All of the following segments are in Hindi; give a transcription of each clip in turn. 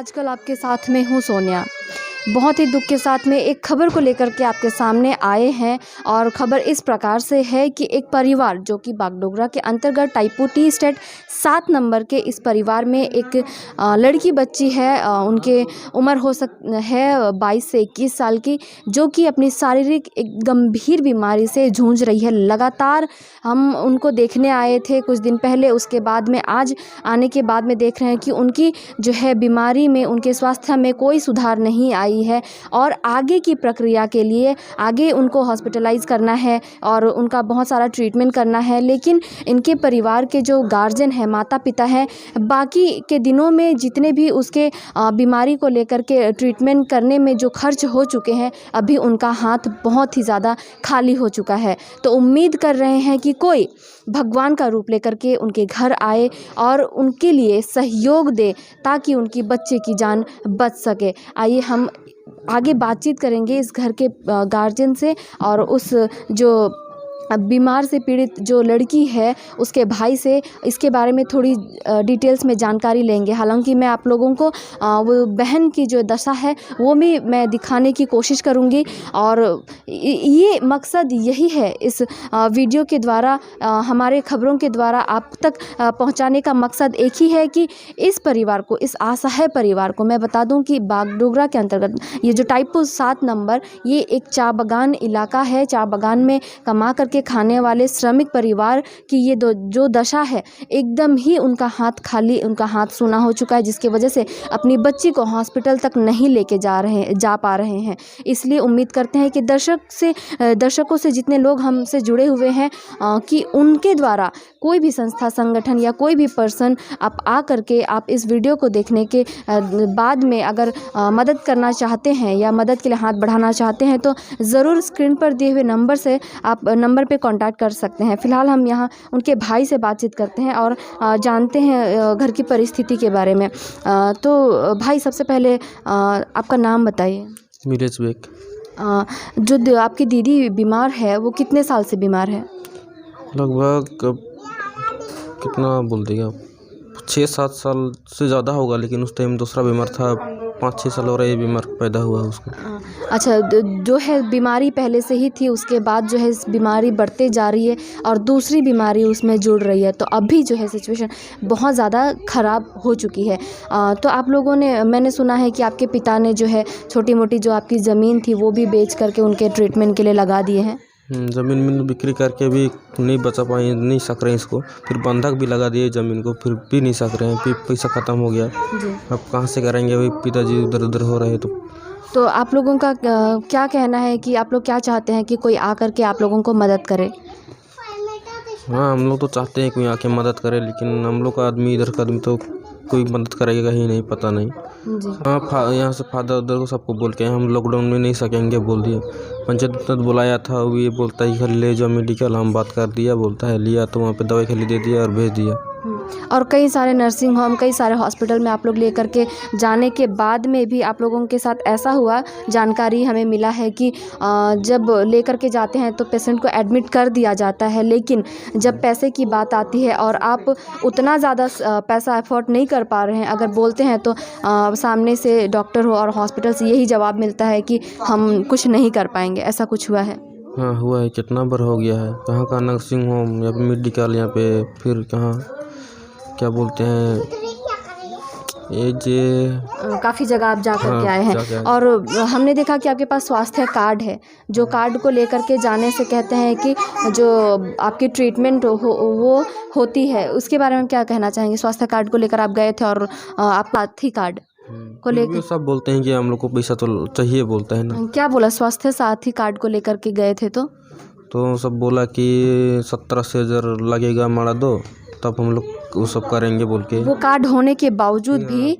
आजकल आपके साथ में हूँ सोनिया। बहुत ही दुख के साथ में एक खबर को लेकर के आपके सामने आए हैं और खबर इस प्रकार से है कि एक परिवार जो कि बागडोगरा के अंतर्गत टाइपू टी स्टेट 7 नंबर के इस परिवार में एक लड़की बच्ची है। उनके उम्र है 22 से 21 साल की, जो कि अपनी शारीरिक एक गंभीर बीमारी से जूझ रही है। लगातार हम उनको देखने आए थे कुछ दिन पहले, उसके बाद में आज आने के बाद में देख रहे हैं कि उनकी जो है बीमारी में, उनके स्वास्थ्य में कोई सुधार नहीं आई है और आगे की प्रक्रिया के लिए आगे उनको हॉस्पिटलाइज करना है और उनका बहुत सारा ट्रीटमेंट करना है। लेकिन इनके परिवार के जो गार्जियन हैं, माता पिता हैं, बाकी के दिनों में जितने भी उसके बीमारी को लेकर के ट्रीटमेंट करने में जो खर्च हो चुके हैं, अभी उनका हाथ बहुत ही ज़्यादा खाली हो चुका है। तो उम्मीद कर रहे हैं कि कोई भगवान का रूप लेकर के उनके घर आए और उनके लिए सहयोग दे ताकि उनकी बच्चे की जान बच सके। आइए हम आगे बातचीत करेंगे इस घर के गार्जियन से और उस जो बीमार से पीड़ित जो लड़की है उसके भाई से इसके बारे में थोड़ी डिटेल्स में जानकारी लेंगे। हालांकि मैं आप लोगों को वो बहन की जो दशा है वो भी मैं दिखाने की कोशिश करूंगी और ये मकसद यही है इस वीडियो के द्वारा, हमारे खबरों के द्वारा आप तक पहुंचाने का मकसद एक ही है कि इस परिवार को, इस असहाय परिवार को, मैं बता दूं कि बागडोगरा के अंतर्गत ये जो टाइपू 7 नंबर ये एक चाय बागान इलाका है। चाय बागान में कमा करके खाने वाले श्रमिक परिवार की ये जो दशा है, एकदम ही उनका हाथ खाली, उनका हाथ सूना हो चुका है, जिसकी वजह से अपनी बच्ची को हॉस्पिटल तक नहीं लेके जा पा रहे हैं। इसलिए उम्मीद करते हैं कि दर्शकों से जितने लोग हमसे जुड़े हुए हैं कि उनके द्वारा कोई भी संस्था, संगठन या कोई भी पर्सन आप आ करके आप इस वीडियो को देखने के बाद में अगर मदद करना चाहते हैं या मदद के लिए हाथ बढ़ाना चाहते हैं तो ज़रूर स्क्रीन पर दिए हुए नंबर से आप नंबर पे कांटेक्ट कर सकते हैं। फ़िलहाल हम यहाँ उनके भाई से बातचीत करते हैं और जानते हैं घर की परिस्थिति के बारे में। तो भाई, सबसे पहले आपका नाम बताइए। मिरेज बेग। जो आपकी दीदी बीमार है वो कितने साल से बीमार है? लगभग कितना बोल देगा, 6-7 साल से ज़्यादा होगा, लेकिन उस टाइम दूसरा बीमार था। 5-6 साल हो रहा है ये बीमार पैदा हुआ है उसको। अच्छा, जो है बीमारी पहले से ही थी, उसके बाद जो है बीमारी बढ़ते जा रही है और दूसरी बीमारी उसमें जुड़ रही है, तो अभी जो है सिचुएशन बहुत ज़्यादा ख़राब हो चुकी है। तो आप लोगों ने, मैंने सुना है कि आपके पिता ने जो है छोटी मोटी जो आपकी ज़मीन थी वो भी बेच करके उनके ट्रीटमेंट के लिए लगा दिए हैं। ज़मीन में बिक्री करके भी नहीं बचा पाए, नहीं सक रहे हैं इसको, फिर बंधक भी लगा दिए ज़मीन को, फिर भी नहीं सक रहे हैं, फिर पैसा ख़त्म हो गया। अब कहाँ से करेंगे, अभी पिताजी उधर उधर हो रहे हैं। तो आप लोगों का क्या कहना है कि आप लोग क्या चाहते हैं कि कोई आकर के आप लोगों को मदद करे? हाँ, हम लोग तो चाहते हैं कोई आके मदद करे, लेकिन हम लोग का आदमी, इधर का आदमी तो कोई मदद करेगा ही नहीं, पता नहीं। हाँ, यहाँ से फादर उधर को सबको बोल के हम लॉकडाउन में नहीं सकेंगे बोल दिया। पंचायत बुलाया था, वो ये बोलता है खाली ले जाओ मेडिकल, हम बात कर दिया, बोलता है लिया तो वहाँ पे दवाई खाली दे दिया और भेज दिया। और कई सारे नर्सिंग होम, कई सारे हॉस्पिटल में आप लोग लेकर के जाने के बाद में भी आप लोगों के साथ ऐसा हुआ, जानकारी हमें मिला है कि जब लेकर के जाते हैं तो पेशेंट को एडमिट कर दिया जाता है, लेकिन जब पैसे की बात आती है और आप उतना ज़्यादा पैसा अफोर्ड नहीं कर पा रहे हैं, अगर बोलते हैं तो सामने से डॉक्टर हो और हॉस्पिटल से यही जवाब मिलता है कि हम कुछ नहीं कर पाएंगे। ऐसा कुछ हुआ है? हाँ, हुआ है, कितना बार हो गया है। कहाँ का नर्सिंग होम या फिर मेडिकल, यहाँ पे फिर कहाँ क्या बोलते हैं, ये जे काफ़ी जगह आप जा कर के आए हैं। और हमने देखा कि आपके पास स्वास्थ्य कार्ड है, जो कार्ड को लेकर के जाने से कहते हैं कि जो आपकी ट्रीटमेंट वो होती है, उसके बारे में क्या कहना चाहेंगे? स्वास्थ्य कार्ड को लेकर आप गए थे और आपका साथी कार्ड को लेकर सब बोलते हैं कि हम लोग को पैसा तो चाहिए, बोलता है ना। क्या बोला? स्वास्थ्य साथी कार्ड को लेकर के गए थे तो सब बोला कि 17,000 लगेगा, मारा दो, तब हम लोग वो सब करेंगे बोल के। वो कार्ड होने के बावजूद भी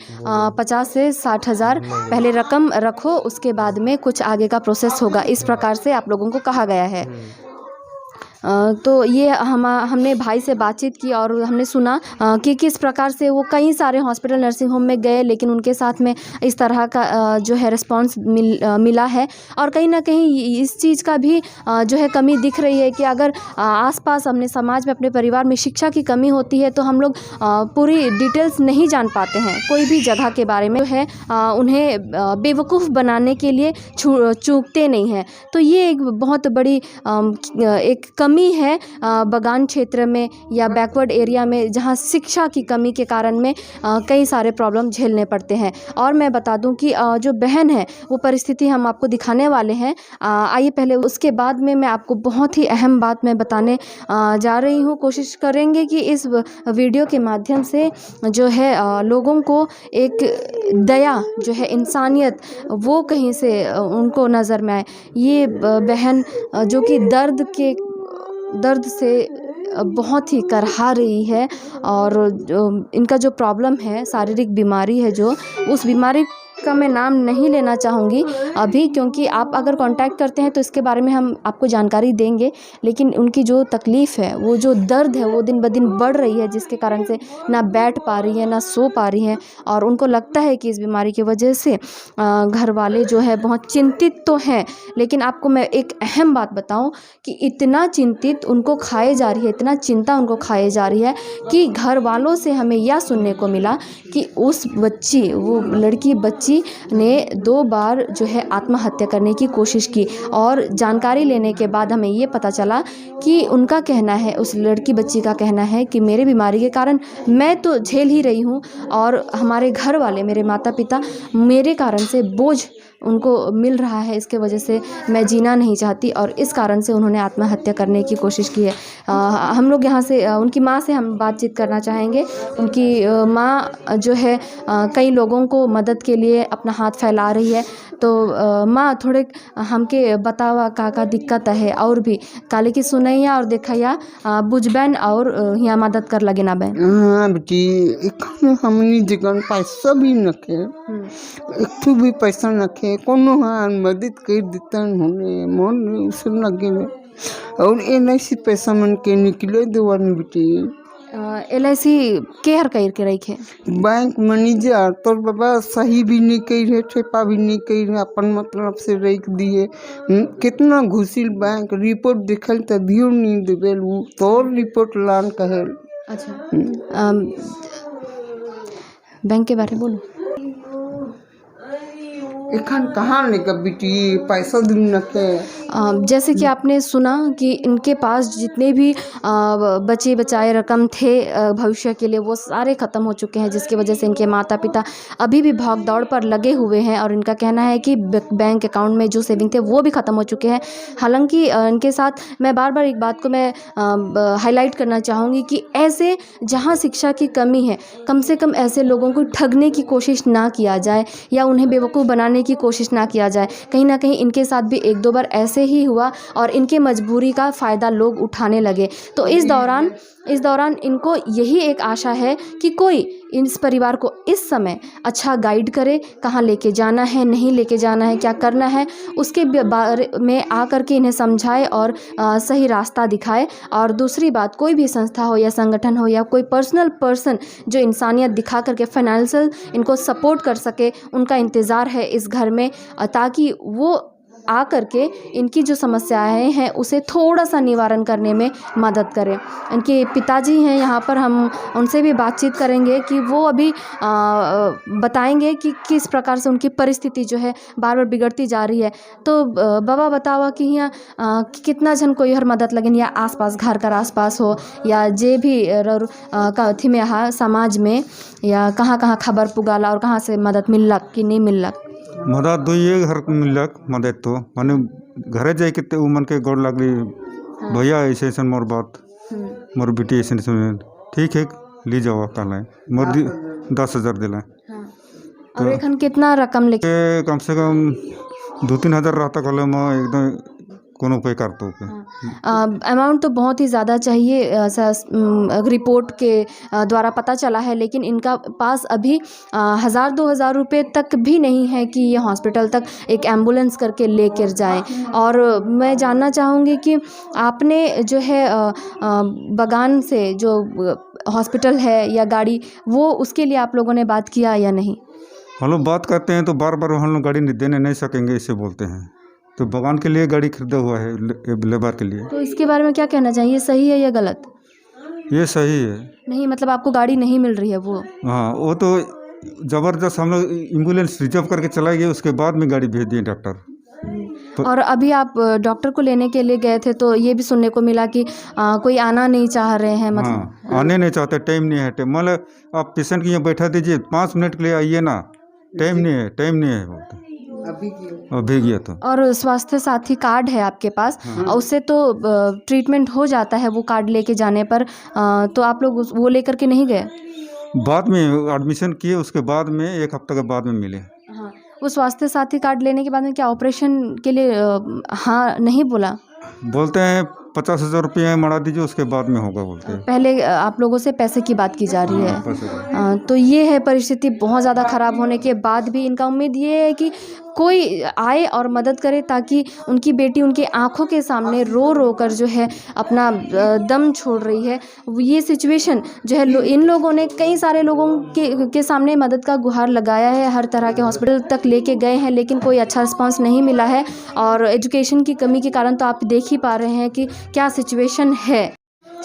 50 से 60 हज़ार पहले रकम रखो, उसके बाद में कुछ आगे का प्रोसेस होगा, इस प्रकार से आप लोगों को कहा गया है। तो ये हमने भाई से बातचीत की और हमने सुना कि किस प्रकार से वो कई सारे हॉस्पिटल नर्सिंग होम में गए, लेकिन उनके साथ में इस तरह का जो है रिस्पांस मिला है। और कहीं ना कहीं इस चीज़ का भी जो है कमी दिख रही है कि अगर आसपास अपने समाज में, अपने परिवार में शिक्षा की कमी होती है तो हम लोग पूरी डिटेल्स नहीं जान पाते हैं कोई भी जगह के बारे में, है उन्हें बेवकूफ़ बनाने के लिए चूकते नहीं हैं। तो ये एक बहुत बड़ी एक कमी है बागान क्षेत्र में या बैकवर्ड एरिया में, जहाँ शिक्षा की कमी के कारण में कई सारे प्रॉब्लम झेलने पड़ते हैं। और मैं बता दूं कि जो बहन है वो परिस्थिति हम आपको दिखाने वाले हैं। आइए पहले उसके बाद में मैं आपको बहुत ही अहम बात मैं बताने जा रही हूँ। कोशिश करेंगे कि इस वीडियो के माध्यम से जो है लोगों को एक दया जो है, इंसानियत, वो कहीं से उनको नज़र में आए। ये बहन जो कि दर्द से बहुत ही करहा रही है और इनका जो प्रॉब्लम है, शारीरिक बीमारी है, जो उस बीमारी का मैं नाम नहीं लेना चाहूँगी अभी, क्योंकि आप अगर कांटेक्ट करते हैं तो इसके बारे में हम आपको जानकारी देंगे। लेकिन उनकी जो तकलीफ़ है, वो जो दर्द है, वो दिन ब दिन बढ़ रही है, जिसके कारण से ना बैठ पा रही है, ना सो पा रही है। और उनको लगता है कि इस बीमारी की वजह से घर वाले जो है बहुत चिंतित तो हैं, लेकिन आपको मैं एक अहम बात बताऊं कि इतना चिंतित उनको खाए जा रही है, इतना चिंता उनको खाए जा रही है कि घर वालों से हमें यह सुनने को मिला कि उस बच्ची, वो लड़की बच्ची ने 2 बार जो है आत्महत्या करने की कोशिश की। और जानकारी लेने के बाद हमें ये पता चला कि उनका कहना है, उस लड़की बच्ची का कहना है कि मेरे बीमारी के कारण मैं तो झेल ही रही हूँ और हमारे घर वाले, मेरे माता पिता, मेरे कारण से बोझ उनको मिल रहा है, इसके वजह से मैं जीना नहीं चाहती और इस कारण से उन्होंने आत्महत्या करने की कोशिश की है। हम लोग यहाँ से उनकी माँ से हम बातचीत करना चाहेंगे। उनकी माँ जो है कई लोगों को मदद के लिए अपना हाथ फैला रही है। तो माँ थोड़े हमके बतावा का दिक्कत है, और भी काले की सुनैया और देखैया बुझबैन और यहाँ मदद कर लगे ना बैन। हाँ बेटी, हमनी जगह पैसा भी नखे, एक भी पैसा नखे, कोनो हाँ मदद कर देता होने मन उसे लगे में। और LIC पैसा मन के निकले देवानी बेटी। LIC केयर के रखे बैंक मैनेजर तोर बाबा सही भी नहीं कही रहे, ठेपा भी नहीं कही रहे, अपन मतलब से रख दिए। कितना घुसिल बैंक, रिपोर्ट देखल तभियो नहीं देवेल, तोर रिपोर्ट लान कहल। अच्छा, बैंक के बारे में बोलो। एखन कहाँ लेगा बेटी, पैसा दिन नखे। जैसे कि आपने सुना कि इनके पास जितने भी बचे बचाए रकम थे भविष्य के लिए, वो सारे ख़त्म हो चुके हैं, जिसकी वजह से इनके माता पिता अभी भी भाग दौड़ पर लगे हुए हैं। और इनका कहना है कि बैंक अकाउंट में जो सेविंग थे वो भी ख़त्म हो चुके हैं। हालांकि इनके साथ मैं बार बार एक बात को मैं हाईलाइट करना चाहूँगी कि ऐसे जहाँ शिक्षा की कमी है, कम से कम ऐसे लोगों को ठगने की कोशिश ना किया जाए या उन्हें बेवकूफ़ बनाने की कोशिश ना किया जाए। कहीं ना कहीं इनके साथ भी 1-2 बार ऐसे ही हुआ और इनके मजबूरी का फ़ायदा लोग उठाने लगे। तो इस दौरान इनको यही एक आशा है कि कोई इस परिवार को इस समय अच्छा गाइड करे, कहाँ लेके जाना है, नहीं लेके जाना है, क्या करना है, उसके बारे में आकर के इन्हें समझाए और सही रास्ता दिखाए। और दूसरी बात, कोई भी संस्था हो या संगठन हो या कोई पर्सन जो इंसानियत दिखा करके फाइनेंशियल इनको सपोर्ट कर सके, उनका इंतज़ार है इस घर में, ताकि वो आ करके इनकी जो समस्याएं हैं उसे थोड़ा सा निवारण करने में मदद करें। इनके पिताजी हैं यहाँ पर, हम उनसे भी बातचीत करेंगे कि वो अभी बताएंगे कि किस प्रकार से उनकी परिस्थिति जो है बार बार बिगड़ती जा रही है। तो बाबा बतावा कि यहाँ कितना जन कोई हर मदद लगन, या आसपास घर का आसपास हो या जे भी अथी में हा समाज में, या कहाँ कहाँ खबर पुगाला और कहाँ से मदद मिलक कि नहीं मिलक। मदद दो ये घर मिलक मदद तो माने घरे जाए के उमन के गोड़ लगली भैया ऐसे ऐसे मोर बात मोर बेटी ऐसे ठीक है ले जाओ कल मोर 10,000 दिला। और एखन कितना रकम लेके कम से कम 2-3 हज़ार रहता कल मैं एकदम कोनो पे करतो पे। अमाउंट तो बहुत ही ज़्यादा चाहिए, रिपोर्ट के द्वारा पता चला है, लेकिन इनका पास अभी 1000-2000 रुपये तक भी नहीं है कि ये हॉस्पिटल तक एक एम्बुलेंस करके लेकर जाएं। और मैं जानना चाहूँगी कि आपने जो है बगान से जो हॉस्पिटल है या गाड़ी, वो उसके लिए आप लोगों ने बात किया या नहीं? हम लोग बात करते हैं तो बार बार हम लोग गाड़ी देने नहीं सकेंगे इसे बोलते हैं, तो बगान के लिए गाड़ी खरीदा हुआ है लेबर के लिए। तो इसके बारे में क्या कहना चाहिए, सही है या गलत? ये सही है। नहीं, मतलब आपको गाड़ी नहीं मिल रही है वो? हाँ, वो तो ज़बरदस्त हम लोग एम्बुलेंस रिजर्व करके चला गए, उसके बाद में गाड़ी भेज दिए डॉक्टर। और अभी आप डॉक्टर को लेने के लिए गए थे तो ये भी सुनने को मिला कि कोई आना नहीं चाह रहे हैं, मतलब हाँ, आने नहीं चाहते, टाइम नहीं है। मतलब आप पेशेंट को यहाँ बैठा दीजिए, 5 मिनट के लिए आइए ना, टाइम नहीं है, टाइम नहीं है बोलते। अभी गया तो। और स्वास्थ्य साथी कार्ड है आपके पास, और उससे तो ट्रीटमेंट हो जाता है वो कार्ड लेके जाने पर, तो आप लोग वो लेकर के नहीं गए? बाद में एडमिशन किए, उसके बाद में 1 हफ्ते के बाद में मिले। हाँ, वो स्वास्थ्य साथी कार्ड लेने के बाद में क्या ऑपरेशन के लिए हाँ नहीं बोला? बोलते हैं 50,000 रुपये मरा दीजिए, उसके बाद में होगा बोलते हैं। पहले आप लोगों से पैसे की बात की जा रही है। तो ये है परिस्थिति, बहुत ज़्यादा ख़राब होने के बाद भी इनका उम्मीद ये है कि कोई आए और मदद करे, ताकि उनकी बेटी उनकी आंखों के सामने रो रो कर जो है अपना दम छोड़ रही है। ये सिचुएशन जो है, इन लोगों ने कई सारे लोगों के सामने मदद का गुहार लगाया है, हर तरह के हॉस्पिटल तक लेके गए हैं, लेकिन कोई अच्छा रिस्पांस नहीं मिला है। और एजुकेशन की कमी के कारण तो आप देख ही पा रहे हैं कि क्या सिचुएशन है।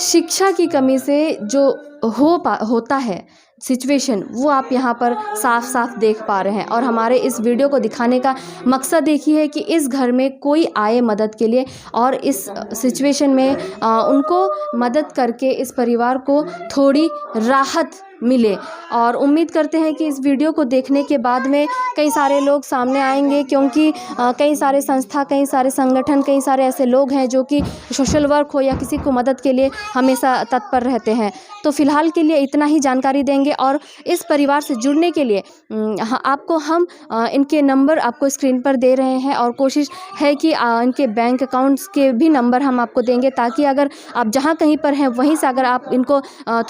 शिक्षा की कमी से जो होता है सिचुएशन, वो आप यहाँ पर साफ साफ देख पा रहे हैं। और हमारे इस वीडियो को दिखाने का मकसद एक ही है कि इस घर में कोई आए मदद के लिए, और इस सिचुएशन में उनको मदद करके इस परिवार को थोड़ी राहत मिले। और उम्मीद करते हैं कि इस वीडियो को देखने के बाद में कई सारे लोग सामने आएंगे, क्योंकि कई सारे संस्था, कई सारे संगठन, कई सारे ऐसे लोग हैं जो कि सोशल वर्क हो या किसी को मदद के लिए हमेशा तत्पर रहते हैं। तो फ़िलहाल के लिए इतना ही जानकारी देंगे, और इस परिवार से जुड़ने के लिए आपको हम इनके नंबर आपको स्क्रीन पर दे रहे हैं, और कोशिश है कि इनके बैंक अकाउंट्स के भी नंबर हम आपको देंगे, ताकि अगर आप जहाँ कहीं पर हैं वहीं से अगर आप इनको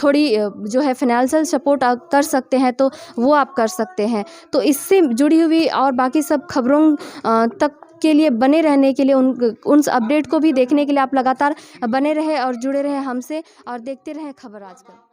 थोड़ी जो है फाइनेंशियल सपोर्ट कर सकते हैं तो वो आप कर सकते हैं। तो इससे जुड़ी हुई और बाकी सब खबरों तक के लिए बने रहने के लिए, उन अपडेट को भी देखने के लिए आप लगातार बने रहे और जुड़े रहे हमसे, और देखते रहे खबर आजकल।